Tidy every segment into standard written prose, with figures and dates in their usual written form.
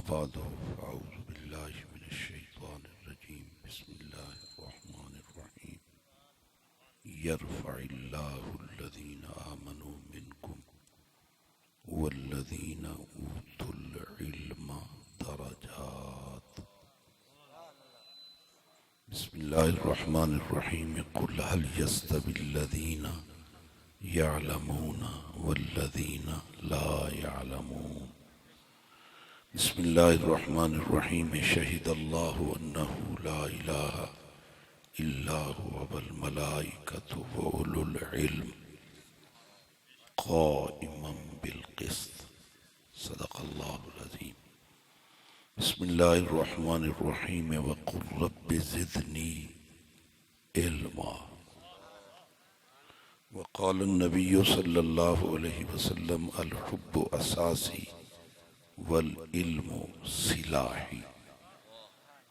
बाद अऊज़ु बिल्लाहि मिनश शैतानिर रजीम बिस्मिल्लाहिर रहमानिर रहीम यरफ़इल्लाहु अल्लज़ीना आमनू मिनकुम वल्लज़ीना ऊतुल इल्मा दरजात। बिस्मिल्लाहिर रहमानिर रहीम कुल हल यस्तविल्लज़ीना यअलमूना वल्लज़ीना ला यअलमून। बिस्मिल्लाहिर्रहमानिर्रहीम शहिदल्लाहु अन्नहु ला इलाहा इल्ला हुवा वल मलाइकतु व उलुल इल्म क़ाइमन बिल क़िस्त। सदक़ल्लाहुल अज़ीम। बिस्मिल्लाहिर्रहमानिर्रहीम व क़ुल रब्बि ज़िदनी इल्मा। व क़ाल अन्नबिय्यु सल्लल्लाहु अलैहि वसल्लम अल हुब्बु असासी वल इल्मु सिलाही।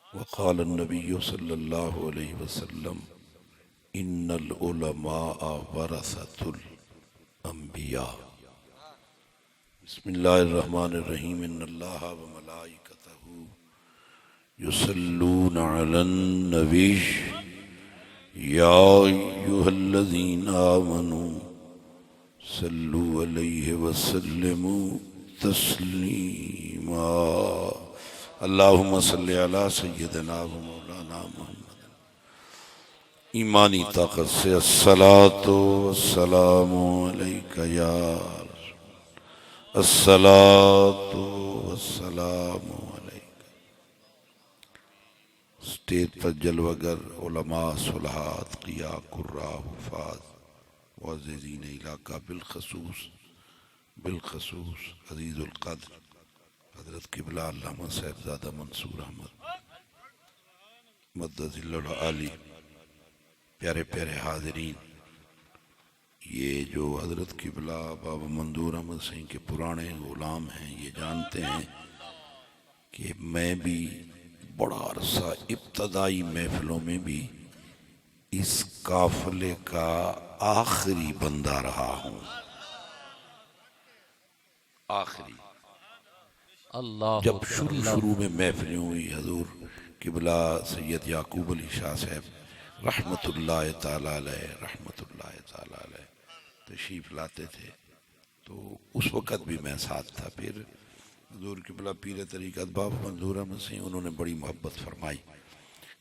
वक़ाल अन्नबिय्यु सल्लल्लाहु अलैहि वसल्लम इन्नल उलमाअ वरसतुल अंबिया। बिस्मिल्लाहिर रहमानिर रहीम इन्नल्लाहा व मलाइकतहु युसल्लूना अलन नबी या अय्युहल्लज़ीना आमनू सल्लु अलैहि वसल्लिमू तस्लीमा। अल्लाहुम्मा सल्लि अला सय्यिदिना व मौलाना मुहम्मद। ईमानी ताकत से अस्सलातु वस्सलामु अलैका या अस्सलातु वस्सलामु अलैका। स्टेज पर जलवागर उलमा सुलहात क़िया कुर्रा हुफ़ाज़ मुअज़्ज़िज़ीन इलाका बिलखसूस अज़ीज़ुल क़द्र हज़रत क़िबला अल्लामा साहिबज़ादा मंसूर अहमद मद्दज़िल्लुल आली। प्यारे प्यारे हाज़रीन, ये जो हज़रत क़िबला बाबा मंदूर अहमद सिंह के पुराने ग़ुलाम हैं, ये जानते हैं कि मैं भी बड़ा अरसा इब्तदाई महफ़िलों में भी इस काफ़िले का आखिरी बंदा रहा हूँ। आखिरी जब शुरू में महफिलें हुई, हजूर क़िबला सैयद याकूब अली शाह साहब रहमतुल्लाह ताला अलैह तशरीफ़ लाते थे, तो उस वक़्त भी मैं साथ था। फिर हजूर क़िबला पीर तरीक़त बाबा मंजूर अहमद सिंह, उन्होंने बड़ी मोहब्बत फरमाई।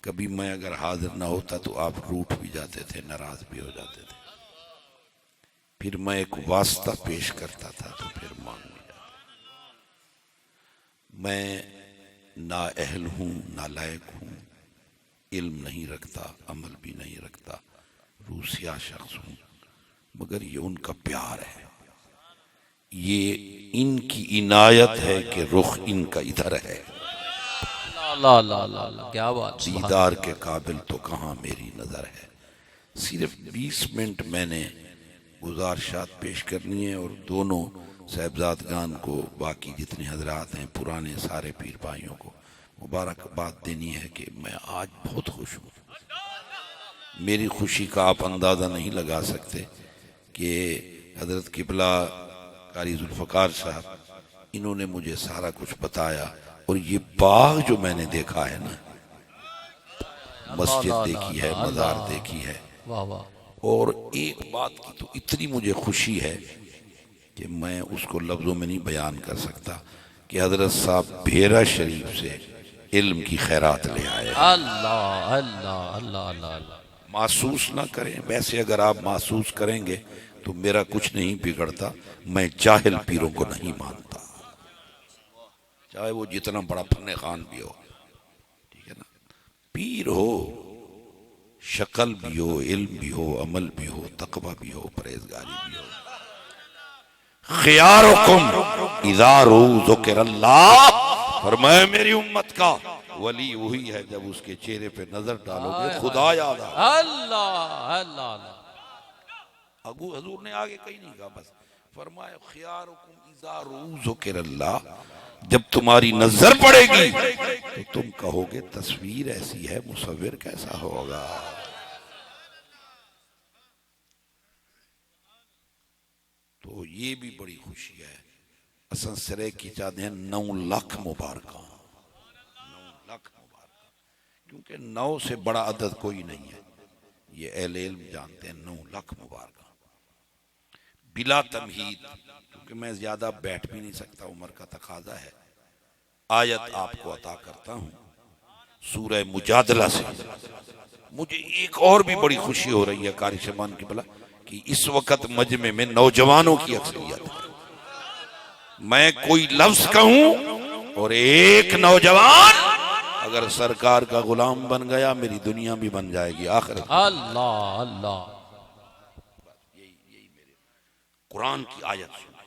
कभी मैं अगर हाजिर ना होता तो आप रूठ भी जाते थे, नाराज़ भी हो जाते थे। फिर मैं एक वास्ता पेश करता था तो फिर मान लिया। मैं नाअहल हूँ, नालायक हूँ, इल्म नहीं रखता, अमल भी नहीं रखता, रूसिया शख्स हूँ, मगर ये उनका प्यार है, ये इनकी इनायत है कि रुख इनका इधर है। ला ला ला ला क्या बात। दीदार के काबिल तो कहाँ मेरी नज़र है। सिर्फ 20 मिनट मैंने गुजारिशात पेश करनी है और दोनों साहिबजादगान को, बाकी जितने हजरात हैं, पुराने सारे पीर भाइयों को मुबारकबाद देनी है कि मैं आज बहुत खुश हूँ। मेरी खुशी का आप अंदाज़ा नहीं लगा सकते कि हज़रत क़िबला कारी जुल्फ़कार साहब, इन्होंने मुझे सारा कुछ बताया। और ये बाग जो मैंने देखा है ना, मस्जिद देखी है, मज़ार देखी है, वाह वाह। और एक बात की तो इतनी मुझे खुशी है कि मैं उसको लफ्ज़ों में नहीं बयान कर सकता कि हज़रत साहब भेरा शरीफ से इल्म की खैरात ले आए। अल्लाह अल्लाह अल्लाह अल्लाह। महसूस ना करें, वैसे अगर आप महसूस करेंगे तो मेरा कुछ नहीं बिगड़ता। मैं जाहिल पीरों को नहीं मानता, चाहे वो जितना बड़ा फन्ने खान भी हो, ठीक है ना। पीर हो, शक्ल भी हो, इल्म भी हो, अमल भी हो, तकवा भी हो, परहेजगारी भी हो। खियारुकुम इज़ा ज़ुकिरल्लाह, फरमाया मेरी उम्मत का वली वही है जब उसके चेहरे पे नजर डालोगे खुदा याद आ। अल्लाह अल्लाह अल्लाह। अबू हजूर ने आगे कहीं नहीं कहा, बस फरमाया खियारुकुम इज़ा ज़ुकिरल्लाह, जब तुम्हारी नजर पड़ेगी तो तुम कहोगे तस्वीर ऐसी है, मुसव्विर कैसा होगा। तो ये भी बड़ी खुशी है। असन सिरे की चाहते हैं 9 लाख मुबारक, 9 लाख मुबारक, क्योंकि 9 से बड़ा अदद कोई नहीं है, ये अहले इल्म जानते हैं। 9 लाख मुबारक बिला तमहीद, क्योंकि मैं ज्यादा बैठ भी नहीं सकता, उम्र का तकाजा है। आयत आपको अता करता हूं सूरह मुजादला से। मुझे एक और भी बड़ी खुशी हो रही है कारी शमान की भला कि इस वक्त मजमे में नौजवानों की अक्सरियत है। मैं कोई लफ्ज कहूं और एक नौजवान अगर सरकार का गुलाम बन गया, मेरी दुनिया भी बन जाएगी, आखिरत। अल्लाह अल्लाह। कुरान की आयत सुनो,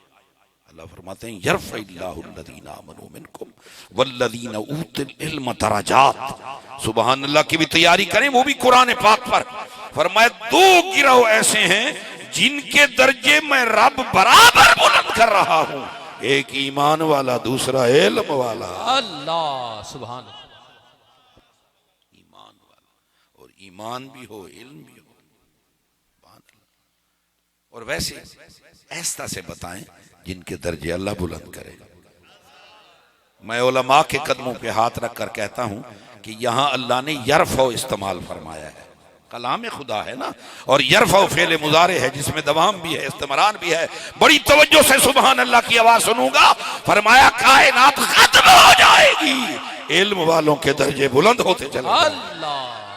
अल्लाह फरमाते हैं यरफ़इल्लाहुल्लज़ीना आमनू मिनकुम वल्लज़ीना ऊतुल इल्म दरजात। सुभान अल्लाह की भी तैयारी करें, वो भी कुरान पाक पर। फरमाया 2 गिरोह ऐसे हैं जिनके दर्जे मैं रब बराबर बुलंद कर रहा हूं, एक ईमान वाला, दूसरा इल्म वाला। अल्लाह सुभान अल्लाह। ईमान वाला, और ईमान भी हो, इल्म भी हो। और वैसे ऐसा से बताएं जिनके दर्जे अल्लाह बुलंद करेगा। मैं उलमा के कदमों पे हाथ रख कर कहता हूं कि यहां अल्लाह ने यरफ़ो इस्तेमाल फरमाया है, कलाम खुदा है ना, और यरफ़ो फ़ेल मुज़ारे है जिसमें दवाम भी है, इस्तेमरान भी है। बड़ी तवज्जो से सुभान अल्लाह की आवाज सुनूंगा। फरमाया कायनात खत्म हो जाएगी, इल्म वालों के दर्जे बुलंद होते चले। अल्लाह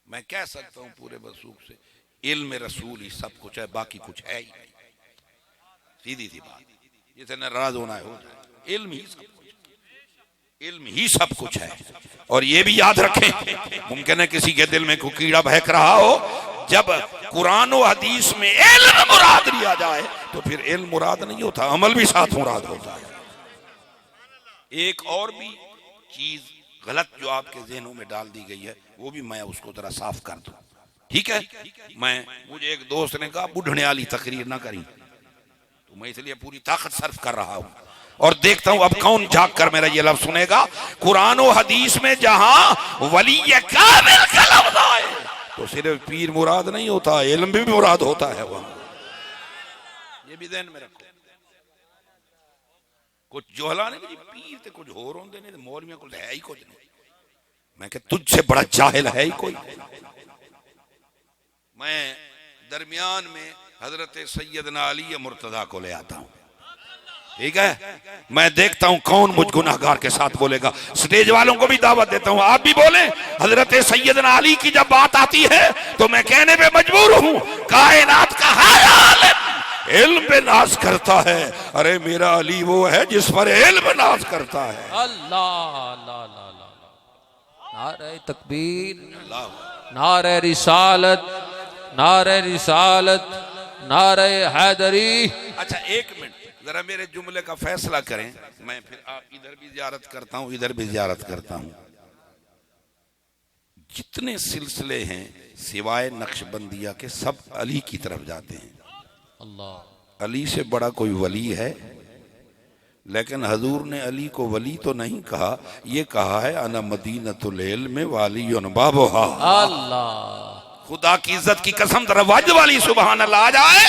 मैं कह सकता हूं पूरे वसूख से, इल्म रसूल ही सब कुछ है, बाकी कुछ है ही नहीं। सीधी सी बात, जिसे नाराज होना है हो जाए, इल्म ही सब कुछ, इल्म ही सब कुछ है। और ये भी याद रखें, मुमकिन है किसी के दिल में कोई कीड़ा बहक रहा हो, जब कुरान और हदीस में इल्म मुराद लिया जाए तो फिर इल्म मुराद नहीं होता, अमल भी साथ मुराद होता है। एक और भी चीज गलत जो आपके जहनों में डाल दी गई है, वो भी मैं उसको जरा साफ कर दूं, ठीक है। मुझे एक दोस्त ने कहा बुढ़ने वाली तकरीर ना करी, तो मैं इसलिए पूरी ताकत सर्फ कर रहा हूं और देखता हूं अब कौन जाग कर मेरा ये लफ्ज सुनेगा। कुरान और हदीस में जहां वली कामिल का लफ्ज आए तो सिर्फ पीर मुराद नहीं होता, इल्म भी मुराद होता है वहां, ये भी ध्यान में रखो। कुछ जोहला ने पीर ते कुछ होर होंदे ने, मौलवियां को है ही कुछ नहीं। मैं कह तुझसे बड़ा जाहिल है ही कोई। मैं दरमियान में हजरत सैयदना अली मुर्तजा को ले आता हूं, ठीक है। मैं देखता हूं कौन मुझ गुनाहगार के साथ बोलेगा। स्टेज वालों को भी दावत देता हूं, आप भी बोले। हजरत सैयदना अली की जब बात आती है तो मैं कहने पे मजबूर हूं, कायनात का हर आलिम इल्म पे नाज करता है। अरे मेरा अली वो है जिस पर इल्म नाज करता है। अल्लाह अल्लाह अल्लाह। नारे तकबीर, नारे रिसालत, नारे रिसालत, नारे हैदरी। अच्छा एक मिनट जरा मेरे जुमले का फैसला करें, मैं फिर आप इधर भी ज़ियारत करता हूं, इधर भी ज़ियारत करता हूं। जितने सिलसिले हैं सिवाय नक्शबंदिया के सब अली की तरफ जाते हैं। अल्लाह, अली से बड़ा कोई वली है? लेकिन हजूर ने अली को वली तो नहीं कहा, ये कहा है अना मदीनतुल इल्म वालियुन बाबुहा। अल्लाह, खुदा की इज्जत की कसम, जरा वाज वाली सुभान अल्लाह आ जाए।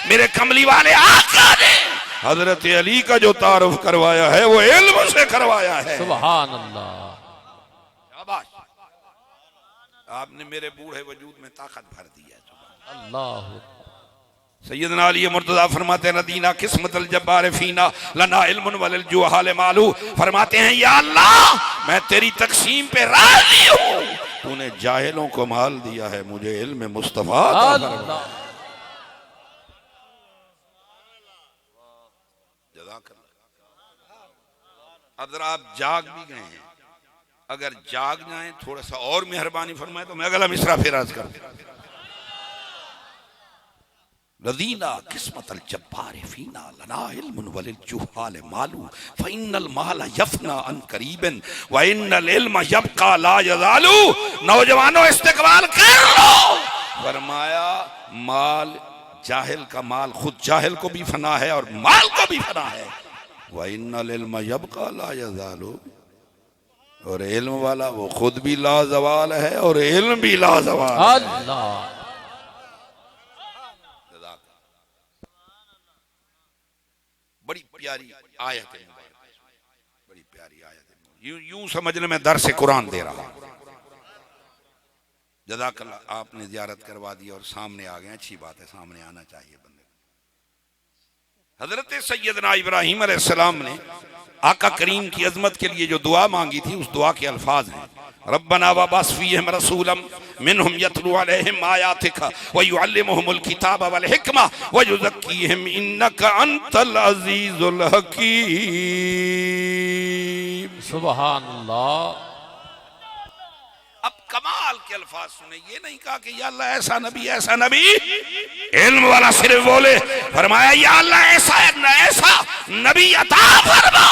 मेरे कमली वाले आका ने हजरत अली का जो तारुफ करवाया है वो इल्म से करवाया है। सुभान अल्लाह। शाबाश, आपने मेरे बूढ़े वजूद में ताकत भर दी है। अल्लाह। सैयदना अली मुर्तज़ा फरमाते हैं नदीना किस्मतल जब्बार फीना लना इल्मुन वलिल जुहाल मालू। फरमाते हैं या अल्लाह मैं तेरी तकसीम पे राजी हूँ, तूने जाहिलों को माल दिया है, मुझे इल्म मुस्तफा अता फरमा। अब जरा आप जाग भी गए हैं, अगर जाग जाएं थोड़ा सा और मेहरबानी फरमाए तो मैं अगला मिसरा फिर अर्ज कर रदीना किस्मतल जब्बार फीना लना इल्मुन वलिल जुहाल मालू फइन्नल माला यफना अन करीबन व इन्नल इल्म यबका ला यजालू। नौजवानों इस्तिकबाल कर लो। फरमाया माल, जाहिल का माल खुद जाहिल को भी फना है और माल को भी फना है। व इन्नल इल्म यबका ला यजालू, और इल्म वाला वो खुद भी लाजवाल है और इल्म भी लाजवाल। अल्लाह। प्यारी आयत है, बड़ी प्यारी आयत है। यूं समझ ले मैं दर्स कुरान दे रहा हूं। जज़ाकल्लाह, आपने ज़ियारत करवा दी और सामने आ गए, अच्छी बात है, सामने आना चाहिए बंदे। हजरत सैयदना इब्राहीम अलैहिस्सलाम ने आका करीम की अजमत के लिए जो दुआ मांगी थी, उस दुआ के अल्फाज हैं, रब्बना वबअस फीहिम रसूलन मिनहुम यतलू अलैहिम आयातिका व युअल्लिमुहुमुल किताब वल हिकमा व युज़क्कीहिम इन्नका अंतल अज़ीज़ुल हकीम। सुभान अल्लाह। अब कमाल के अल्फाज सुने, ये नहीं कहा कि या अल्लाह ऐसा नबी ऐसा नबी, इल्म वाला सिर्फ बोले, फरमाया या अल्लाह ऐसा ऐसा नबी अता फरमा,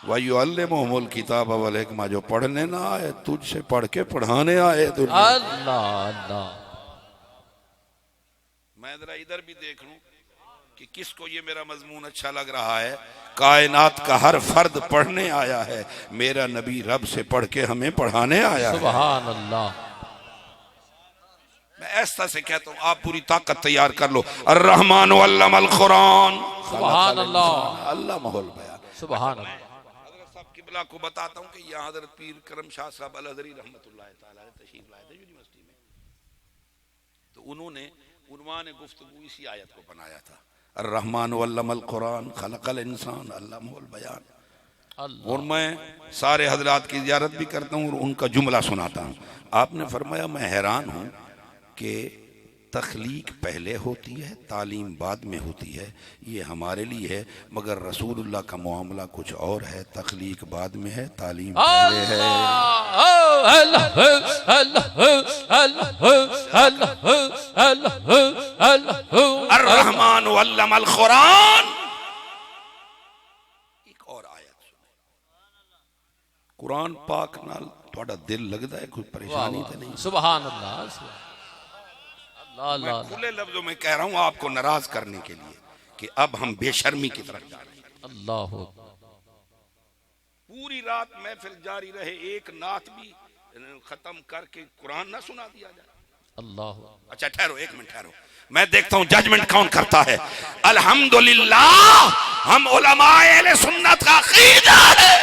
वयुअल्लिमुहुमुल किताब वल हिकमा, जो पढ़ने ना आए तुझसे पढ़ के पढ़ाने आए। अल्लाह अल्लाह। मैं जरा इधर भी देख लूं कि किसको ये मेरा मजमून अच्छा लग रहा है। कायनात का हर फर्द पढ़ने आया है, मेरा नबी रब से पढ़ के हमें पढ़ाने आया है। सुभान अल्लाह। मैं ऐसा से कहता हूँ, आप पूरी ताकत तैयार कर लो। अर्रहमान अल्लमल कुरान। सुभान अल्लाह। अल्लाह माहौल बयान। सुभान अल्लाह। हजरत साहब किबला को बताता हूँ कि यहाँ हजरत पीर करम शाह साहब अल हज़री रहमतुल्लाह तआला अलैह तशरीफ लाए थे यूनिवर्सिटी में, तो उन्होंने उन्वान गुफ्तगू इसी आयत को बनाया था, अर्रहमान अल्लमल कुरान खलकल इंसान अल्लमहुल बयान। और मैं सारे हजरात की ज़ियारत भी करता हूँ और उनका जुमला सुनाता हूँ। आपने फरमाया, मैं हैरान हूँ कि तख्लीक पहले होती है, तालीम बाद में होती है। ये हमारे लिए है, मगर रसूलुल्लाह का मामला कुछ और है, तख्लीक बाद में है, तालीम पहले है। अर्रहमान अल्लमल कुरान। एक और आयत सुनो, कुरान पाक नाल थोड़ा दिल लगता है, कोई परेशानी तो नहीं? सुभान अल्लाह। मैं खुले लफ्जों में कह रहा हूं आपको नाराज करने के लिए कि अब हम बेशर्मी की तरफ जा रहे हैं। अल्लाह। पूरी रात महफिल जारी रहे, एक नात भी खत्म करके कुरान ना सुना दिया जाए। अल्लाह। अच्छा ठहरो, एक मिनट ठहरो, मैं देखता हूं जजमेंट कौन करता है। अल्हम्दुलिल्लाह, हम उलमाए अहले सुन्नत का अकीदा है,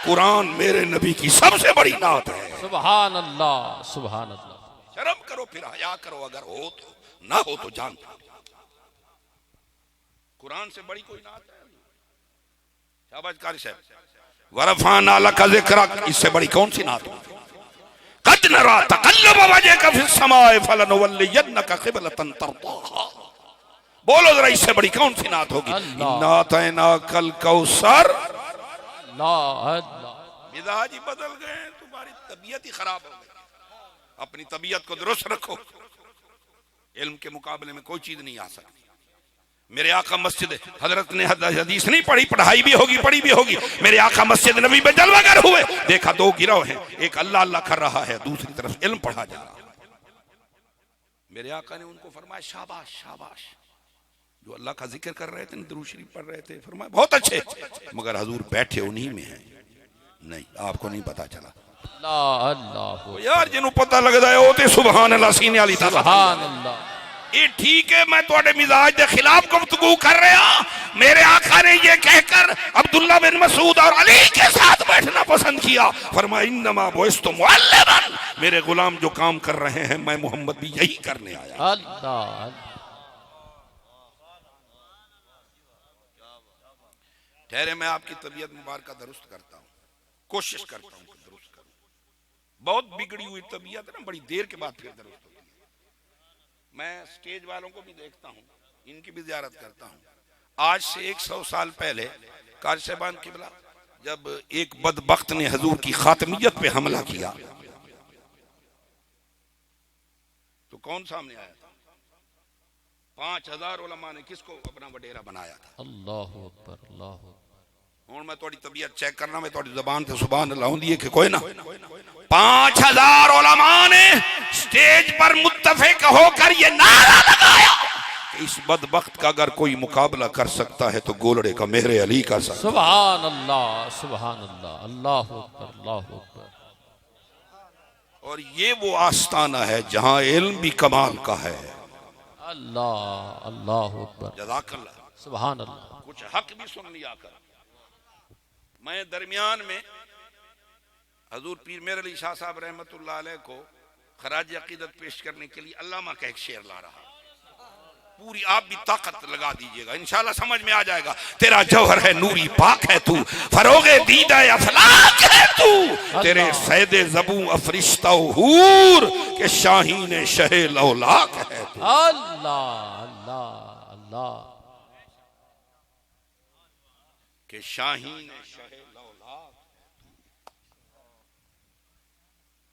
कुरान मेरे नबी की सबसे बड़ी नात है। सुभान अल्लाह। सुभान अल्लाह। शर्म करो, फिर हया करो, अगर हो तो, ना हो तो जान। कुरान से बड़ी कोई नात है? शाबाश कारी साहब। वरफाना लका ज़िक्रक, इससे बड़ी कौन सी नात है? कद नरा तक़ल्लुब वजहका फिस समाए फलनुवल्लियन्नका क़िबलतन तर्दाहा। बोलो जरा, इससे बड़ी कौन सी नात होगी? इन्ना अतैनाकल कौसर। मिजाज ही बदल गए, तुम्हारी तबीयत ही खराब हो गई। अपनी तबीयत को दुरुस्त रखो, इल्म के मुकाबले में कोई चीज नहीं आ सकती। मेरे आका मस्जिद हजरत ने हदीस नहीं पढ़ी, पढ़ाई भी होगी, पढ़ी भी होगी। मेरे आका मस्जिद नबी में जलवागर हुए, देखा दो गिरोह हैं, एक अल्लाह अल्लाह कर रहा है, दूसरी तरफ इल्म पढ़ा जा रहा है। मेरे आका ने उनको फरमाया, शाबाश शाबाश, जो अल्लाह का जिक्र कर रहे थे, दुरूद शरीफ पढ़ रहे थे, फरमाया बहुत अच्छे, मगर हजूर बैठे उन्हीं में है। नहीं, आपको नहीं पता चला। अल्लाह यार जिन्हों पता लगता है वो तो सुभान अल्लाह सीने वाली ताकत। सुभान अल्लाह। ये ठीक है, मैं थोड़े मिजाज के खिलाफ गुफ्तगू कर रहा। मेरे आका ने ये कहकर अब्दुल्ला बिन मसूद और अली के साथ बैठना पसंद किया। फरमाया, इन्नमा बुइस्तु मुअल्लिमन, मेरे गुलाम जो काम कर रहे हैं, मैं मोहम्मद भी यही करने आया। अल्लाह। ठहरे, मैं आपकी तबीयत मुबारक दुरुस्त करता हूँ, कोशिश करता हूँ कि दुरुस्त करूँ। बहुत बिगड़ी हुई तबीयत है ना, बड़ी देर के बाद फिर दुरुस्त होती है। मैं स्टेज वालों को भी देखता हूँ, इनकी भी ज़ियारत करता हूँ। आज से 100 साल पहले कारी साहबान किबला जब एक बदबख्त ने हजूर की खातमियत पे हमला किया, तो कौन सामने आया था? 5000 उलमा ने किसको अपना वडेरा बनाया था? अल्लाह अकबर। अल्लाह अकबर। हूँ मैं थोड़ी तबीयत चेक करना, मैं थोड़ी ज़बान से सुभान अल्लाह होंदी है कि कोई ना। 5000 उलमा ने स्टेज पर मुत्तफिक होकर ये नारा लगाया कि इस बदबख्त का अगर कोई मुकाबला कर सकता है तो गोलड़े का मेरे अली कर सकता। सुभान अल्लाह। सुभान अल्लाह। अल्लाह अकबर। अल्लाह अकबर। और ये वो आस्ताना है जहां इल्म भी कमाल का है। अल्लाह। अल्लाह अकबर। जज़ाकल्लाह। सुभान अल्लाह। कुछ हक भी सुन लिया कर। मैं दरमियान में हजूर पीर मेर अली शाह साहब रहमतुल्लाह अलैह को खराज अकीदत पेश करने के लिए अल्लामा का एक शेर ला रहा। पूरी आप भी ताकत लगा दीजिएगा, इंशाल्लाह समझ में आ जाएगा। तेरा जौहर है नूरी पाक है तू, फरोगे दीदा अफलाक है तू, तेरे सैदे ज़बू अफरिश्ता हूर के शाहीन शहे लौलाक है तू। अल्लाह अल्लाह अल्लाह के शाहीन शहे लौलाक।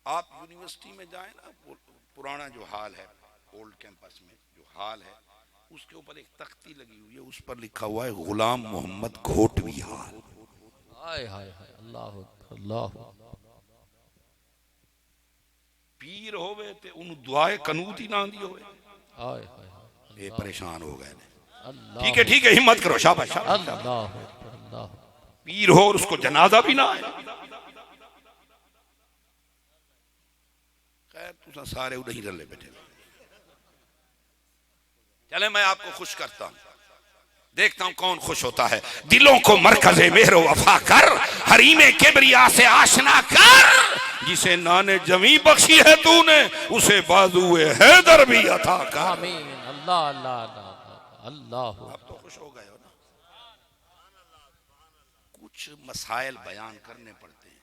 आप यूनिवर्सिटी में जाए ना, पुराना जो हाल है ओल्ड कैंपस में जो हाल है, उसके ऊपर एक तख्ती लगी हुई है, उस पर लिखा हुआ है गुलाम मोहम्मद घोटवी हाल। हाय हाय हाय अल्लाह अल्लाह। पीर होवे ते उन दुआए कनूत ही ना दी होवे। हाय हाय ये परेशान हो गए ने। अल्लाह। ठीक है हिम्मत करो, शाबाश शाबाश। अल्लाह अल्लाह। पीर हो और उसको जनाजा भी ना है। खैर तुसा सारे उधर ही रले बैठे। चले मैं आपको खुश करता हूं, देखता हूं कौन खुश होता है। दिलों को मरकज़े मेहरो वफा कर, हरीमे किबरिया से आशना कर, जिसे नाने जमी बख्शी है तूने, उसे बाजुए हैदर भी अता कर। आमीन। अल्लाह अल्लाह अल्लाह अल्लाह। आप तो खुश हो गए हो ना। कुछ मसाइल बयान करने पड़ते हैं।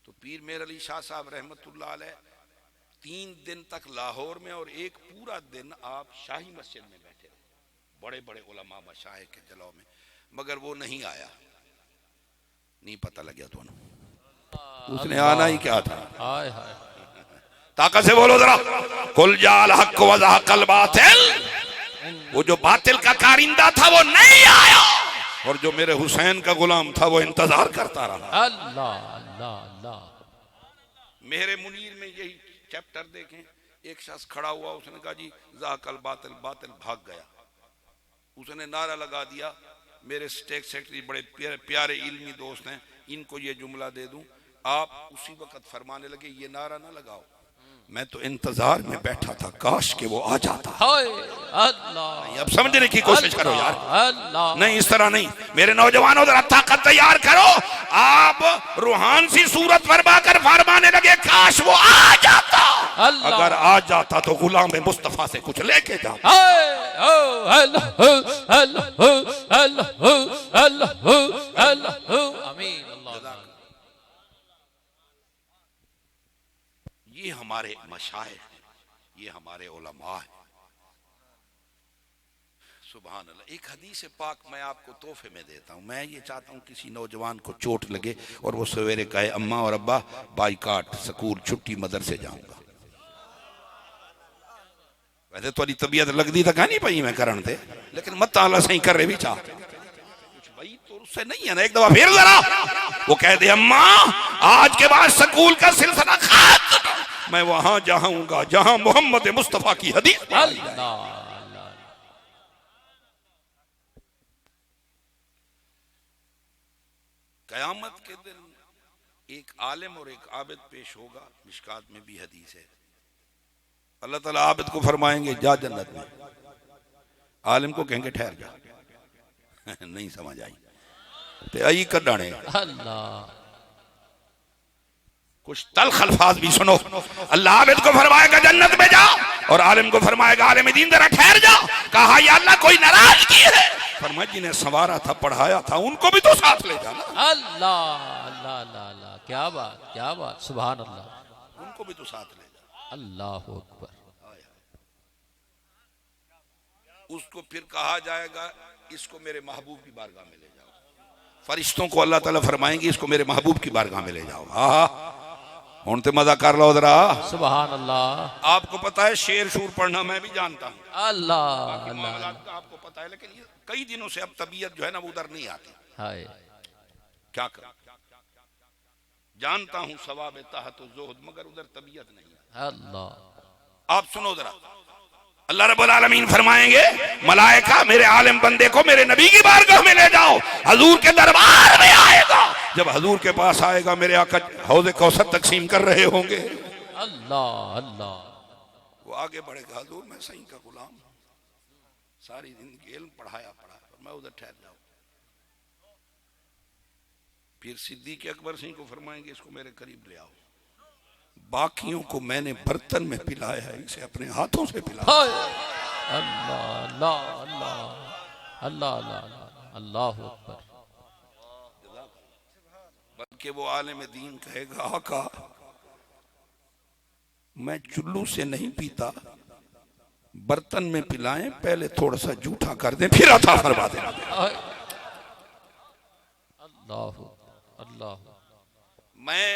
तो पीर मेर अली शाह साहब रहमतुल्लाह अलैह 3 दिन तक लाहौर में और एक पूरा दिन आप शाही मस्जिद में बैठे रहे, बड़े बड़े उलमा मशाइख के जलौ में, मगर वो नहीं आया। नहीं पता लग गया तो उसने आना ही क्या था। हाय हाय। ताकत से बोलो जरा, कुल जाल हक व ज़हक़ल बातिल। वो जो बातिल का कारिंदा था वो नहीं आया, और जो मेरे हुसैन का गुलाम था वो इंतजार करता रहा। अल्लाह अल्लाह अल्लाह। मेरे मुनीर में यही चैप्टर देखें, एक शख्स खड़ा हुआ, उसने कहा जी ज़हक़ल बातिल, बातिल भाग गया। उसने नारा लगा दिया, मेरे स्टेट सेक्रेटरी बड़े प्यारे प्यारे इल्मी दोस्त हैं, इनको ये जुमला दे दूं। आप उसी वक्त फरमाने लगे ये नारा ना लगाओ, मैं तो इंतजार में बैठा था, काश के वो आ जाता। हाय अल्लाह। अब समझने की कोशिश करो यार। अल्लाह। नहीं इस तरह नहीं, मेरे नौजवानों जरा ताकत तैयार करो। आप रूहान सी सूरत फरमा कर फरमाने लगे काश वो आ जाता। अगर आ जाता तो गुलाम मुस्तफा से कुछ लेके जाता। आमीन अल्लाह। ये हमारे मशाइख हैं, ये हमारे उलमा हैं। सुभान अल्लाह। एक हदीस पाक मैं आपको तोहफे में देता हूँ। मैं ये चाहता हूँ किसी नौजवान को चोट लगे और वो सवेरे कहे अम्मा और अब्बा बाइकाट, स्कूल छुट्टी, मदरसे जाऊंगा। वैसे थोड़ी तबीयत लगती तो कहनी पई मैं करन दे, लेकिन मत आला सही कर रहे भी चाह कुछ भाई तो उससे नहीं है ना। एक दफा फिर जरा वो कह दे अम्मा आज के बाद स्कूल का सिलसिला खत्म, मैं वहां जाऊंगा जहां मोहम्मद मुस्तफा की हदीस। कयामत के दिन एक आलिम और एक आबिद पेश होगा। मिशकात में भी हदीस है, अल्लाह ताला आबिद को फरमाएंगे जा जन्नत में, आलिम को कहेंगे ठहर जा। नहीं समझ आई ते आई कडाने। अल्लाह। कुछ तल्ख अल्फाज भी सुनो। अल्लाह आबिद को फरमाएगा जन्नत में जा, और आलिम को फरमाएगा आलिम दीन जरा ठहर जा। कहा या अल्लाह कोई नाराजगी है? फरमाया जिन्हें संवारा था, पढ़ाया था, उनको भी तो साथ ले जाना। अल्लाह अल्लाह अल्लाह अल्लाह। क्या बात क्या बात। सुभान अल्लाह। उनको भी तो साथ ले जाना। अल्लाह अकबर। उसको फिर कहा जाएगा इसको मेरे महबूब की बारगाह में ले जाओ। फरिश्तों को अल्लाह ताला फरमाएंगे इसको मेरे महबूब की बारगाह में ले जाओ। हाँ हुन ते मजा कर लो जरा। सुभान अल्लाह। आपको पता है शेर शूर पढ़ना मैं भी जानता हूँ। अल्लाह मामलात का आपको पता है, लेकिन कई दिनों से अब तबीयत जो है ना वो उधर नहीं आती। हाय। क्या कर जानता हूँ सवाब ताहत ज़ुहद, मगर उधर तबीयत नहीं है। अल्लाह। आप सुनो जरा। अल्लाह रब्बुल आलमीन फरमाएंगे मलाइका मेरे आलिम बंदे को मेरे नबी की बारगाह में ले जाओ, हजूर के दरबार में आएगा। जब हजूर के पास आएगा मेरे आका हौज़े कौसर तकसीम कर रहे होंगे। अल्लाह अल्लाह। वो आगे बढ़ेगा, हजूर मैं सही का गुलाम, सारी जिंदगी इल्म पढ़ाया पढ़ा, फरमाया उधर ठहर जाओ। फिर सिद्दीक अकबर सिंह को फरमाएंगे इसको मेरे करीब ले आओ। बाकियों को मैंने बर्तन में पिलाया है, इसे अपने हाथों से पिलाया। अल्लाह अल्लाह अल्लाह अल्लाह अल्लाह अल्लाह अकबर। बल्कि वो आलिम दीन कहेगा आका मैं चुल्लू से नहीं पीता, बर्तन में पिलाएं, पहले थोड़ा सा जूठा कर दें फिर अता फरमा दें। अल्लाह अल्लाह। मैं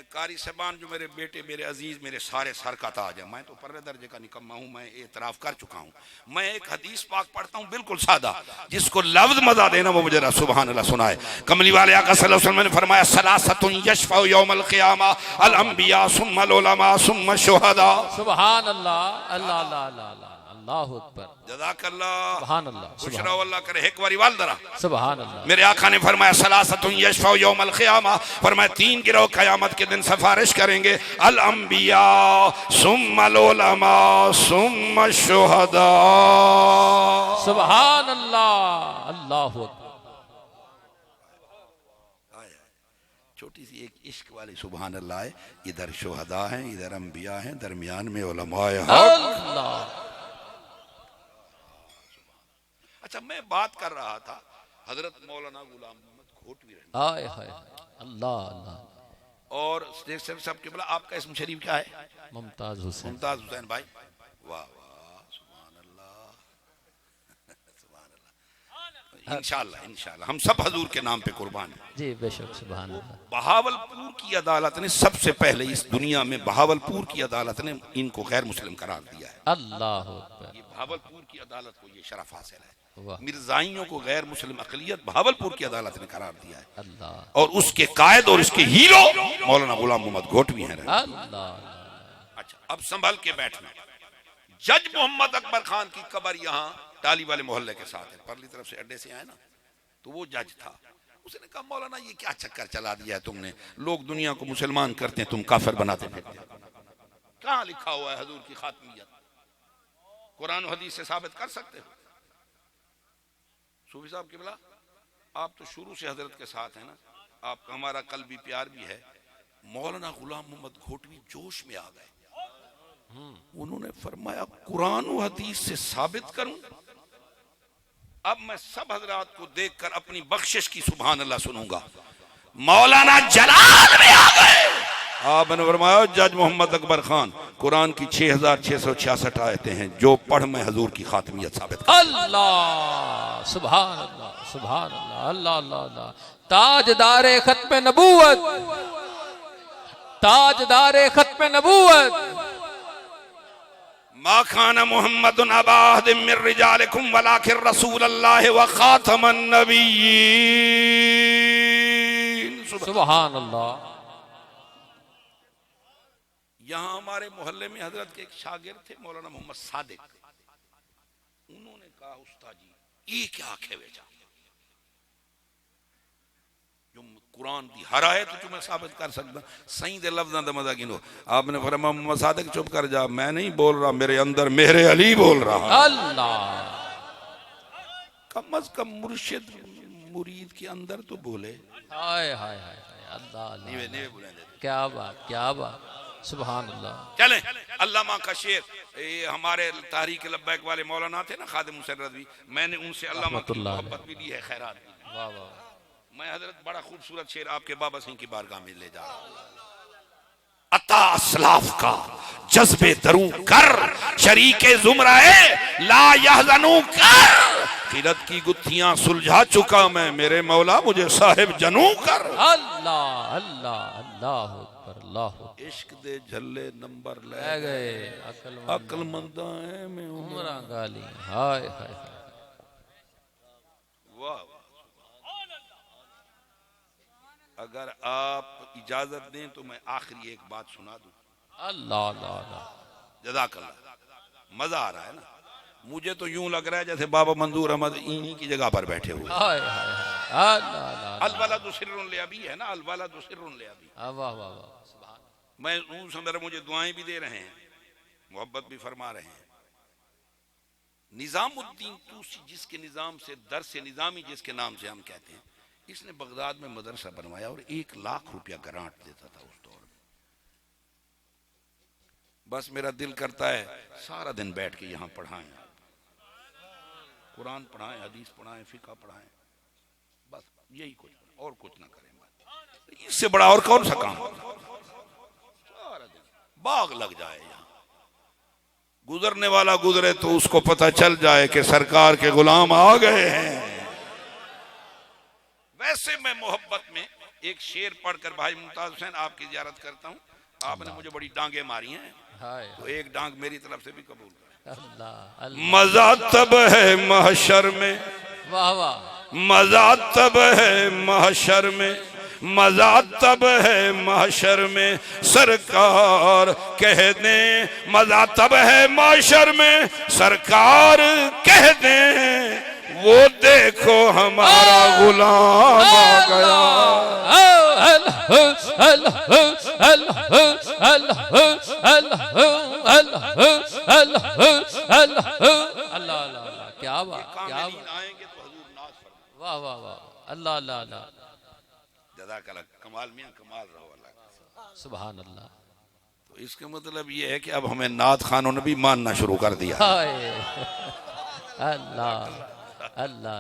कारी साहबान जो मेरे बेटे मेरे अजीज मेरे सारे सर का ताज है, मैं तो पर्रे दर्जे का निकम्मा हूँ, मैं एतराफ कर चुका हूँ। मैं एक हदीस पाक पढ़ता हूँ बिल्कुल सादा, जिसको लफ्ज मजा देना वो मुझे सुभान अल्लाह सुनाए। कमली वाले आका सल्लल्लाहु अलैहि वसल्लम ने फरमाया सलासतुन यशफउ यौमल क़ियामा अल अंबिया सुम्मल उलमा सुम्म शुहदा। सुभान अल्लाह अल्लाह अल्लाह अल्लाह अल्लाह अकबर। जज़ाकल्लाह सुभान अल्लाह खुश रहो, अल्लाह करे एक बारी वाल दरा। सुभान अल्लाह। मेरे आका ने फरमाया सलासतुन यशफउ यौमल क़ियामा, फरमाया तीन गिरोह क़यामत के दिन सिफारिश करेंगे, अल अंबिया सुम्मल उलमा सुम्म शुहदा। सुभान अल्लाह अल्लाह अकबर। छोटी सी एक इश्क वाली सुभान अल्लाह है, इधर शुहदा हैं इधर अंबिया हैं, दरमियान में उलमाए हक। अल्लाह। अच्छा मैं बात कर रहा था हजरत मौलाना गुलाम मोहम्मद घोटवी आए हाय अल्लाह अल्लाह। और शेख साहब के बोला आपका इसम शरीफ क्या है? मुमताज हुसैन। मुमताज हुसैन भाई, वाह वाह सुभान अल्लाह सुभान अल्लाह। इंशाअल्लाह इंशाअल्लाह हम सब हजूर के नाम पे कुर्बान हैं। जी बेशक सुभान अल्लाह। बहावलपुर की अदालत ने सबसे पहले इस दुनिया में बहावलपुर की अदालत ने इनको गैर मुस्लिम करार दिया है। अल्लाह अकबर। ये बहावलपुर की अदालत को ये शरफ हासिल है। वाह। मिर्जाइयों को गैर मुस्लिम अकलियत बहावलपुर की अदालत ने करार दिया है। अल्लाह। और उसके कायद और उसके हीरो मौलाना गुलाम मोहम्मद घोटवी हैं। अल्लाह। अच्छा अब संभल के बैठना। जज मोहम्मद अकबर खान की कब्र यहाँ टाली वाले मोहल्ले के साथ है, परली तरफ से अड्डे से आए ना, तो वो जज था। उसने कहा मौलाना ये क्या चक्कर चला दिया है तुमने, लोग दुनिया को मुसलमान करते हैं तुम काफिर बनाते फिरते हो। कहाँ लिखा हुआ है हजूर की खातमियत? कुरान और हदीस से साबित कर सकते हो? सूफी साहब किबला आप तो शुरू से हजरत के साथ हैं ना, आपका हमारा कल भी प्यार भी है। मौलाना गुलाम मोहम्मद घोटवी जोश में आ गए। उन्होंने फरमाया कुरान और हदीस से साबित करूं? अब मैं सब हजरात को देखकर अपनी बख्शिश की सुभान अल्लाह सुनूंगा। मौलाना जलाल में आ गए। आपने फरमाया जज मोहम्मद अकबर खान कुरान की 6666 आयतें हैं, जो पढ़ मैं हजूर की खातमियत साबित कर। अल्लाह सुभान अल्लाह सुभान अल्लाह अल्लाह अल्लाह अल्लाह। ताजदारे खत्म नबूवत, ताजदारे खत्म नबूवत। मा खाना मुहम्मदुन अबा अहदिम मिन रिजालिकुम वलाकिन रसूलुल्लाह व खातमन नबिय्यीन। सुभान अल्लाह। यहाँ हमारे मोहल्ले में हजरत के एक शागिर्द थे मौलाना मोहम्मद सादिक। उन्होंने कहा उस्ताद जी ये क्या आखे बेचा, जो कुरान दी हर आयत तो तुम्हें साबित कर सकता सही दे लफ्ज़ां दा मजा गिनो। आपने फरमाया मोहम्मद सादिक चुप कर जा, मैं नहीं बोल रहा, मेरे अंदर मेरे अली बोल रहा। अल्लाह। कम अज कम मुर्शिद मुरीद के अंदर तो बोले। हाय हाय हाय अल्लाह अल्लाह। क्या बात क्या बात सुभान अल्लाह। चले अल्लामा का शेर, ये हमारे तारीख लब्बैक वाले मौलाना थे ना खादिम हुसैन रज़वी, मैंने उनसे अल्लामा की मोहब्बत भी ली है, खैरात भी। वाह वाह। मैं हजरत बड़ा खूबसूरत शेर आपके बाबा सिंह की बारगाह में ले जा रहा हूं। अता असलाफ का जज्बे दरू कर, शरीके जुमराए ला यहज़नू कर, किरत की गुत्थियां सुलझा चुका मैं, मेरे मौला मुझे साहिब जनू कर। अल्लाह अल्लाह अल्लाह अल्लाह। इश्क दे झल्ले नंबर ले गए अक्लमंदा है मैं उमरा गाली। हाय हाय वाह। अगर आप इजाजत दें तो मैं आखिरी एक बात सुना दूं। अल्लाह अल्लाह। जज़ाकल्लाह। मजा आ रहा है ना? मुझे तो यूं लग रहा है जैसे बाबा मंजूर अहमद इन्हीं की जगह पर बैठे हुए। हाय हाय अल्लाह। अलवलदु सिर्रुन लिअबी है ना, अलवलदु सिर्रुन लिअबी। वाह वाह वाह। मैं समझ रहा, मुझे दुआएं भी दे रहे हैं, मोहब्बत भी फरमा रहे हैं। निजामुद्दीन तूसी, जिसके निजाम से दरस निजामी जिसके नाम से हम कहते हैं, इसने बगदाद में मदरसा बनवाया और 1 लाख रुपया ग्रांट देता था उस दौर में। बस मेरा दिल करता है सारा दिन बैठ के यहां पढ़ाएं, कुरान पढ़ाएं, हदीस पढ़ाएं, फिका पढ़ाएं, बस यही कुछ, और कुछ ना करें। इससे बड़ा और कौन सा काम? सारा दिन बाग लग जाए, यहां गुजरने वाला गुजरे तो उसको पता चल जाए कि सरकार के गुलाम आ गए हैं। वैसे मैं मोहब्बत में एक शेर पढ़कर भाई मुमताज हुसैन आपकी जियारत करता हूं। आपने मुझे बड़ी डांगे मारी हैं, तो एक डांग मेरी तरफ से भी कबूल करें। मजा तब है महशर में, वाह वाह, मजा तब है महशर में, मजा तब है महशर में सरकार कह दे, मजा तब है महशर में सरकार कह दे, वो देखो हमारा गुलाम आ गया। अल्लाह, क्या बात, क्या आएंगे तो हुजूर नाज फरमाएं। वाह वाह वाह, अल्लाह अल्लाह अल्लाह, जज़ाकल्लाह, कमाल मियां कमाल रहो, अल्लाह सुभान अल्लाह। तो इसका मतलब ये है कि अब हमें नात खानों ने भी मानना शुरू कर दिया। अल्लाह अल्लाह।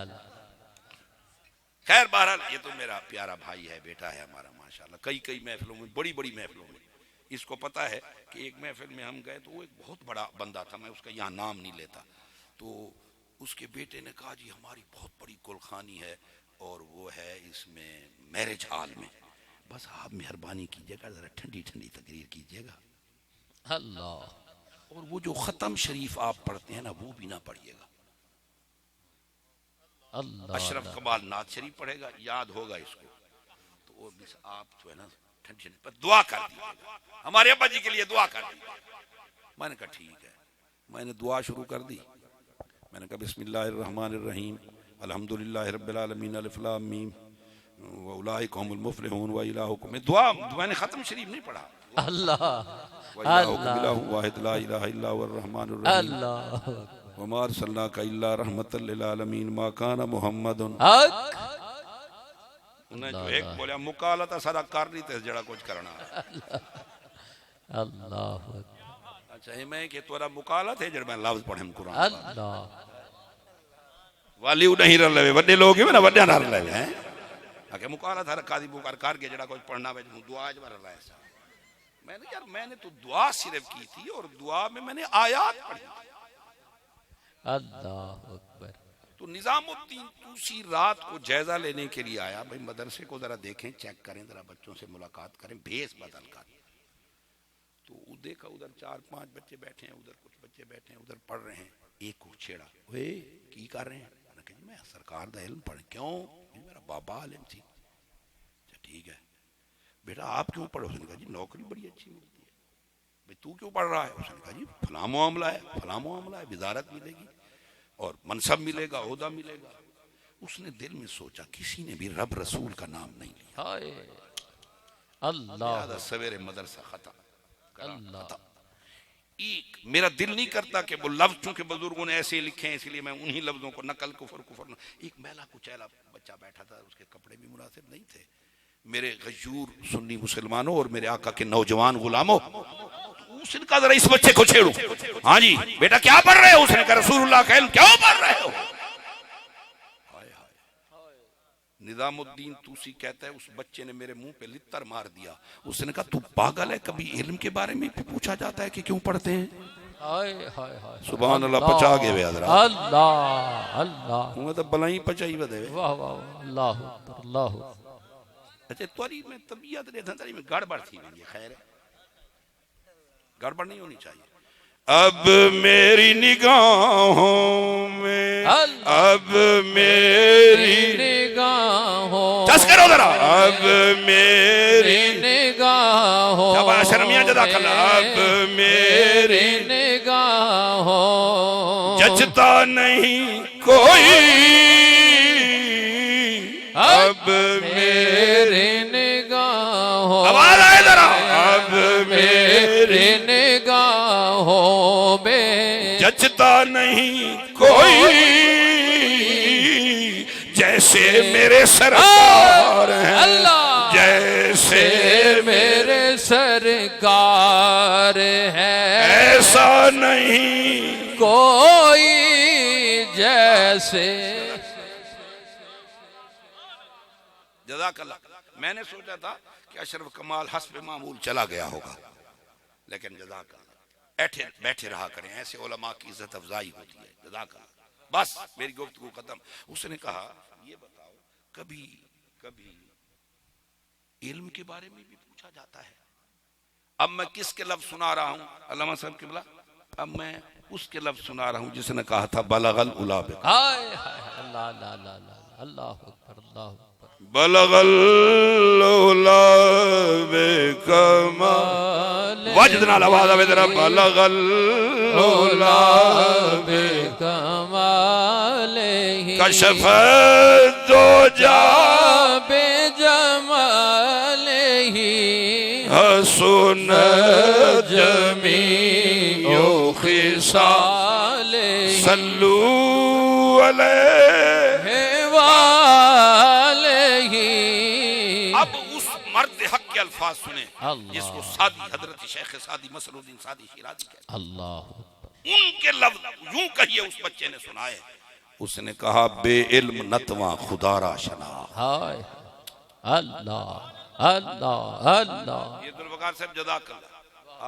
खैर बहरहाल ये तो मेरा प्यारा भाई है, बेटा है हमारा माशाल्लाह। कई महफिलों में, बड़ी बड़ी महफिलों में, इसको पता है कि एक महफिल में हम गए तो वो एक बहुत बड़ा बंदा था, मैं उसका यहाँ नाम नहीं लेता, तो उसके बेटे ने कहा जी हमारी बहुत बड़ी कुलखानी है और वो है इसमें मैरिज हॉल में, बस आप मेहरबानी कीजिएगा, जरा ठंडी ठंडी तकरीर कीजिएगा अल्लाह, और वो जो खत्म शरीफ आप पढ़ते हैं ना वो भी ना पढ़िएगा। अल्लाह अशरफ कमाल नात शरीफ पढ़ेगा, याद होगा इसको, तो वो बस आप जो है ना ठंडी पर दुआ कर दीजिएगा, हमारे अब्बा जी के लिए दुआ कर दीजिएगा। मैंने कहा ठीक है, मैंने दुआ शुरू कर दी। मैंने कहा बिस्मिल्लाहिर्रहमानिर्रहीम अल्हम्दुलिल्लाहि रब्बिल आलमीन अलिफ लाम मीम व उलाइका हुमुल मुफ्लिहून व इलाहुकुम, मैं दुआ, मैंने खत्म शरीफ नहीं पढ़ा। अल्लाह व इलाहुकुम इलाहुन वाहिद ला इलाहा इल्ला हुवर रहमानुर रहीम अल्लाह, व मा अरसलनाका इल्ला रहमतल लिल आलमीन मा काना मुहम्मदुन। उन्हें जो एक बोला मुकाला था सारा कर रही थे जड़ा कुछ करना। अल्लाह, अच्छा ये मैं कि तोरा मुकाला थे जड़ मैं लफ्ज पढ़े कुरान अल्लाह, वाली नहीं रह ले बड़े लोग ही ना बड़े ना रह ले हैं आके मुकाला था कादी बुकार कर के जड़ा कुछ पढ़ना वे दुआ आज बार रहा ऐसा। मैंने यार मैंने तो दुआ सिर्फ की थी और दुआ में मैंने आयात पढ़ी। अल्लाह अकबर। तो निजामुद्दीन तूसी रात को जायजा लेने के लिए आया, भाई मदरसे को जरा देखें, चेक करें, जरा बच्चों से मुलाकात करें, भेस बदल कर। तो देखा उधर 4-5 बच्चे बैठे हैं, उधर कुछ बच्चे बैठे हैं, उधर पढ़ रहे हैं। एक को छेड़ा, वे की कर रहे हैं? मैंने कहा मैं सरकार दा इल्म पढ़। क्यों? मेरा बाबा आलिम थी। अच्छा ठीक है बेटा आप क्यों पढ़ो? उसने कहा जी नौकरी बड़ी अच्छी मिलती है। भाई तू क्यों पढ़ रहा है? उसने कहा जी फला मामला है, फला मामला है, वजारत मिलेगी और मनसब मिलेगा, ओहदा मिलेगा। उसने दिल में सोचा किसी ने भी रब रसूल का नाम नहीं लिया। अल्लाह, सवेरे मदरसा खत्म। अल्लाह, एक मेरा दिल नहीं करता कि वो लफ्ज चूंकि बुजुर्गों ने ऐसे लिखे हैं इसलिए मैं उन्हीं लफ्जों को नकल कुफर कुफर। एक मैला कुचैला बच्चा बैठा था, उसके कपड़े भी मुनासिब नहीं थे। मेरे गजूर सुन्नी मुसलमानों और मेरे आका के नौजवान गुलामों, उसने कहा जरा इस बच्चे को छेड़ो। हाँ जी बेटा क्या पढ़ रहे हो? उसने कहा रसूलुल्लाह का इल्म। क्यों पढ़ रहे हो? निजामुद्दीन तूसी कहता है उस बच्चे ने मेरे मुंह पे लित्तर मार दिया। उसने कहा तू पागल है, कभी इल्म के बारे में पूछा जाता है कि क्यों पढ़ते हैं? सुभान अल्लाह, पचा गए वे हजरत। अल्लाह अल्लाह, मैं तो बलाई पचाई बदे। वाह वाह, अल्लाह अल्लाह। अच्छा त्वरी में तबीयत ने धंधरी में गड़बड़ थी, खैर गड़बड़ नहीं होनी चाहिए। अब मेरी निगाहों में, अब मेरी निगाहों, चस करो जरा, अब मेरी निगाहों, क्या शर्मिया जज़ाकल्लाह, अब मेरी निगाहों, जचता नहीं कोई, अब मेरी निगाहों, आवाज आए जरा, अब मेरी निगाहों में जचता दिखता नहीं कोई जैसे मेरे सरकार हैं, जैसे मेरे सरकार है, ऐसा नहीं कोई जैसे। जज़ाकल्लाह। मैंने सोचा था कि अशरफ कमाल हस्ब मामूल चला गया होगा, लेकिन जज़ाकल्लाह बैठे बैठे रहा करें, ऐसे उलमा की इज्जत अफजाई होती है। जज़ाकल्लाह। बस मेरी गुफ्तगू खत्म। उसने कहा ये बताओ कभी कभी इल्म के बारे में भी पूछा जाता है। अब मैं किसके लफ्ज सुना रहा हूँ अल्लामा साहब किबला, अब मैं उसके लफ्ज सुना रहा हूँ जिसने कहा था बलगल उला बिक। हाय हाय अल्लाह अल्लाह अल्लाह अल्लाह अकबर अल्लाह अकबर। बलगल उला बिकमा वजदना लवाज़ा बेदरा बलगल उला बिकमालिही कशफ दो जा बेजमालिही हसन जमीओ खिसालिही सल्लू अलैहि वालिही। अब उस मर्द हक के अल्फाज सुने अल्लाह। जिसको सादी हजरत शेख सादी मसरुद्दीन सादी शिराजी कहते हैं। अल्लाह उनके लफ्ज यूं कहिए उस बच्चे ने सुनाए। उसने कहा बे इल्म नतवा खुदारा शना। हाय अल्लाह अल्लाह अल्लाह। ये जुल्फ़िकार साहब जज़ाकल्लाह,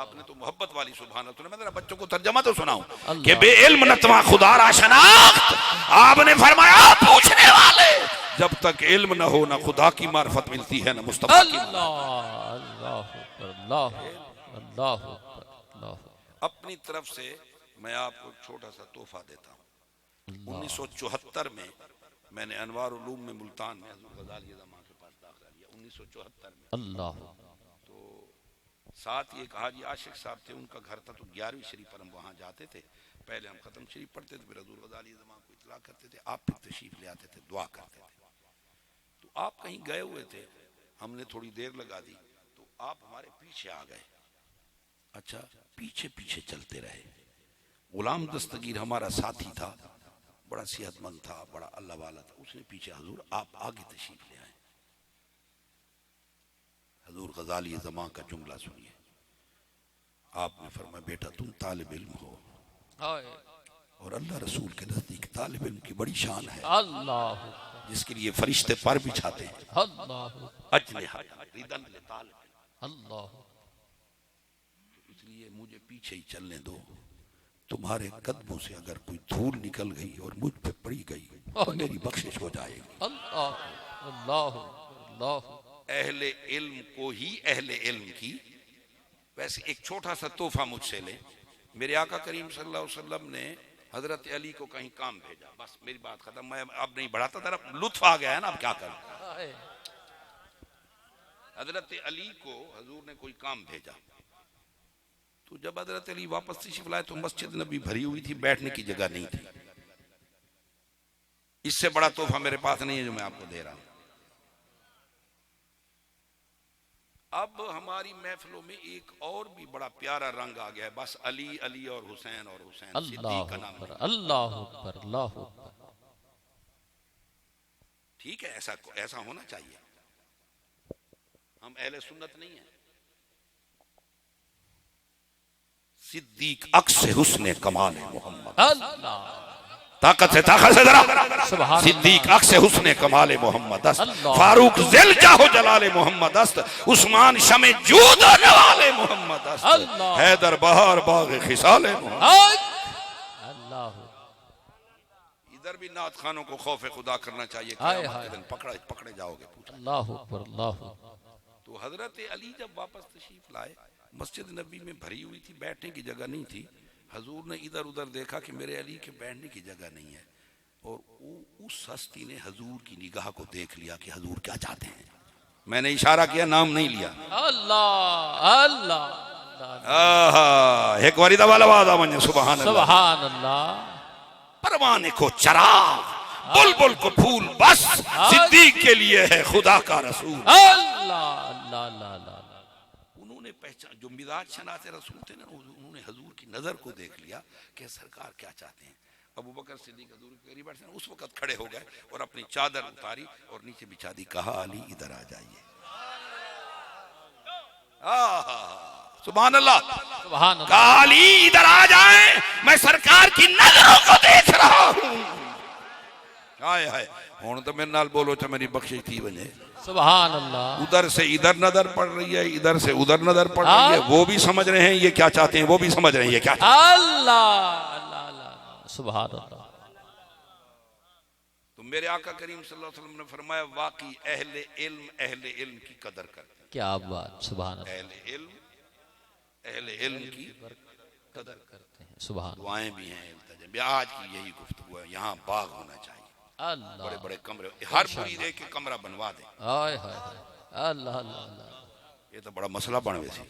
आपने तो मोहब्बत वाली सुभान अल्लाह। मैं मेरा बच्चों को तर्जमा तो सुनाऊं कि बे इल्म नतवा खुदारा शनाख्त। आपने फरमाया पूछने वाले जब तक इल्म न हो ना खुदा की मार्फत मिलती है ना मुस्तफा की। अपनी तरफ से मैं आपको छोटा सा तोहफा देता हूँ। 1974 में मैंने अनवार उलूम में मुल्तान में हज़रत ग़ज़ाली ज़मा के पास दाखिला लिया 1974 में। अल्लाह। तो साथ ही एक हाजी आशिक साहब थे, उनका घर था, तो 11वीं शरीफ पर हम वहाँ जाते थे। पहले हम खत्म शरीफ पढ़ते थे, फिर हज़रत ग़ज़ाली ज़मा को इतला करते थे, आप फिर तशरीफ ले आते थे, दुआ करते थे। तो आप कहीं गए हुए थे, हमने थोड़ी देर लगा दी, तो आप हमारे पीछे आ गए। अच्छा, पीछे पीछे चलते रहे। गुलाम दस्तगीर हमारा साथी था, बड़ा सेहतमंद था, बड़ा अल्लाह वाला था। उसने पीछे हुजूर आप आगे तशरीफ ले आए। हुजूर ग़ज़ाली ज़मा का जुमला सुनिए। आपने फरमाया बेटा तुम तालिब इल्म हो और अल्लाह रसूल के नजदीक तालिब इल्म की बड़ी शान है। अल्लाह। जिसके लिए फरिश्ते पर बिछाते हैं। अल्लाह अल्लाह। इसलिए मुझे पीछे ही चलने दो। तुम्हारे कदमों से अगर कोई धूल निकल गई और मुझ पे पड़ी गई तो मेरी बख्शिश हो जाएगी। अल्लाह अल्लाह अल्लाह। अहले इल्म को ही अहले इल्म की। वैसे एक छोटा सा तोहफा मुझसे ले। मेरे आका करीम सल्लल्लाहु अलैहि वसल्लम ने हजरत अली को कहीं काम भेजा, बस मेरी बात खत्म। मैं अब नहीं बढ़ाता, जरा लुत्फ आ गया है ना, अब क्या करूं। हजरत अली को हजूर ने कोई काम भेजा, तो जब हजरत अली वापस तशरीफ लाए तो मस्जिद नबी भरी हुई थी, बैठने की जगह नहीं थी। इससे बड़ा तोहफा मेरे पास नहीं है जो मैं आपको दे रहा हूं। अब हमारी महफिलों में एक और भी बड़ा प्यारा रंग आ गया है। बस अली अली और हुसैन सिद्दीक का नाम नहीं। अल्लाह अकबर अल्लाह अकबर। ठीक है, ऐसा होना चाहिए। हम अहले सुन्नत नहीं है। सिद्दीक अक्स हुस्ने कमाल मोहम्मद। अल्लाह। ताकत से जरा सिद्दीक अक्स हुस्ने कमाल मोहम्मद अस्त, फारूक जिल जाहो जलाले मोहम्मद अस्त, उस्मान शमे जूद नवाले मोहम्मद अस्त, हैदर बहार बाग खिसाले मोहम्मद। अल्लाह। इधर भी नात खानों को खौफ खुदा करना चाहिए। दिन पकड़े जाओगे। अल्लाह अकबर अल्लाह। तो हजरत अली जब वापस तशरीफ लाए, मस्जिद नबी में भरी हुई थी, बैठने की जगह नहीं थी। हजूर ने इधर उधर देखा कि मेरे अली के बैठने की जगह नहीं है, और उस हस्ती ने हजूर की निगाह को देख लिया कि हजूर क्या चाहते हैं। मैंने इशारा किया, नाम नहीं लिया। अल्लाह अल्लाह। एक वारी दवाला वादा मन सुभान अल्लाह। परवाने को चराग, बुलबुल को फूल, बस सिद्दीक के लिए है खुदा का रसूल। अल्लाह अल्लाह अल्लाह। उन्होंने उन्होंने पहचान, जो मिजाज शनास रसूल थे ना, उन्होंने हजूर की नजर को देख लिया कि सरकार क्या चाहते हैं। अबू बकर सिद्दीक हजूर के करीब बैठे, उस वक्त खड़े हो गए और अपनी चादर उतारी और नीचे बिछा दी, कहा अली इधर आ जाइए। सुभान अल्लाह, सुभान अल्लाह। कहा अली इधर आ जाए, मैं सरकार की नजरों को देख रहा हूं। हाय हाय, हुण तो मेरे नाल बोलो तो मेरी बख्शिश थी वने। सुभान अल्लाह। उधर से इधर नजर पड़ रही है, इधर से उधर नजर पड़ रही है, वो भी समझ रहे हैं ये क्या चाहते हैं, वो भी समझ रहे हैं ये क्या चाहते हैं। अल्लाह अल्लाह अल्लाह, सुभान अल्लाह। तो मेरे आका करीम सल्लल्लाहु अलैहि वसल्लम ने फरमाया, वाकई अहले इल्म की कदर करते हैं। क्या बात, सुभान अल्लाह। अहले इल्म की कदर करते हैं, सुभान दुआएं भी हैं, इल्तिजा। आज की यही गुफ्तगू है, यहाँ बाग होना चाहिए, अल्लाह। बड़े बड़े कमरे, हर मुरीद एक कमरा बनवा दे। हाय हाय हाय, अल्लाह अल्लाह अल्लाह। ये तो बड़ा मसला बन वैसे,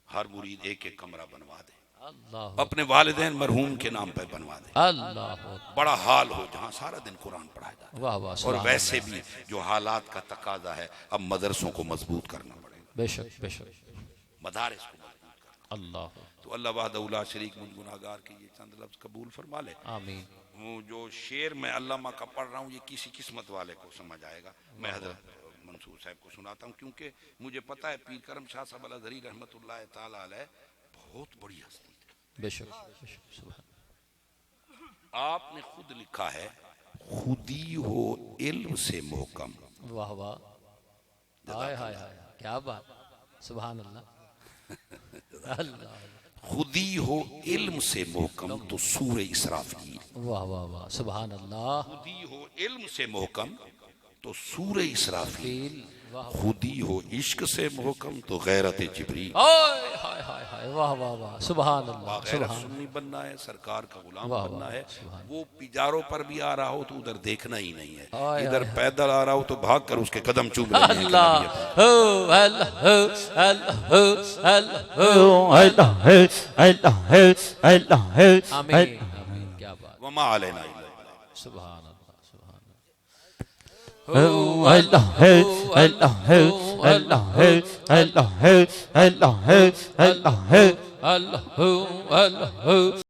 हर मुरीद एक एक कमरा बनवा दे, अल्लाह अपने वालिदैन मरहूम के नाम पे बनवा दे, अल्लाह। बड़ा हाल हो जहाँ सारा दिन कुरान पढ़ाया जाए। वाह वाह, और सुभान वैसे भी जो हालात का तकाजा है, अब मदरसों को मजबूत करना पड़ेगा, बेशक बेशक, मदारिस को मजबूत करना। अल्लाह। तो अल्लाह वहदहुला शरीक मुझ गुनाहगार के ये चंद लफ्ज कबूल फरमा ले। आमीन। वो जो शेर मैं अल्लामा का पढ़ रहा हूँ, ये किसी किस्मत वाले को समझ आएगा। मैं हजरत मंसूर साहब को सुनाता हूँ, क्योंकि मुझे पता है पीर करम शाह साहब अल-अज़हरी रहमतुल्लाह ताला अलैह बहुत बड़ी हस्ती थे। बेशक बेशक, सुभान। आपने खुद लिखा है, खुदी हो इल्म से मोहकम। वाह वाह, हाय हाय हाय, क्या बात, सुभान अल्लाह। अल्लाह, खुदी हो इल्म से मोहकम तो सूरे इसराफील। वाह वाह वाह, सुभान अल्लाह। खुदी हो इल्म से मोहकम तो सूरे इसराफील। वाह, खुदी हो इश्क से मोहकम तो गैरत जिब्रील। हाय हाय हाय हाय, वाह वाह वाह, सुभान अल्लाह, गैरत सुभान। सुन्नी बनना है, सरकार का गुलाम वाह, बनना वाह, है। सुभान। वो पिजारों पर भी आ रहा हो तो उधर देखना ही नहीं है, हाय, इधर हाय, पैदल आ रहा हो तो भाग कर उसके कदम चूम लेने हैं कि अल्लाह नबी अपना। हो, अल्लाह हो, अल्लाह हो, अल्लाह हो। आमीन आमीन, क्या बात, वमा अलैना इल्ला अल बलाग। सुभान अल्लाह, सुभान अल्लाह। अल्लाह हो, अल्लाह हो।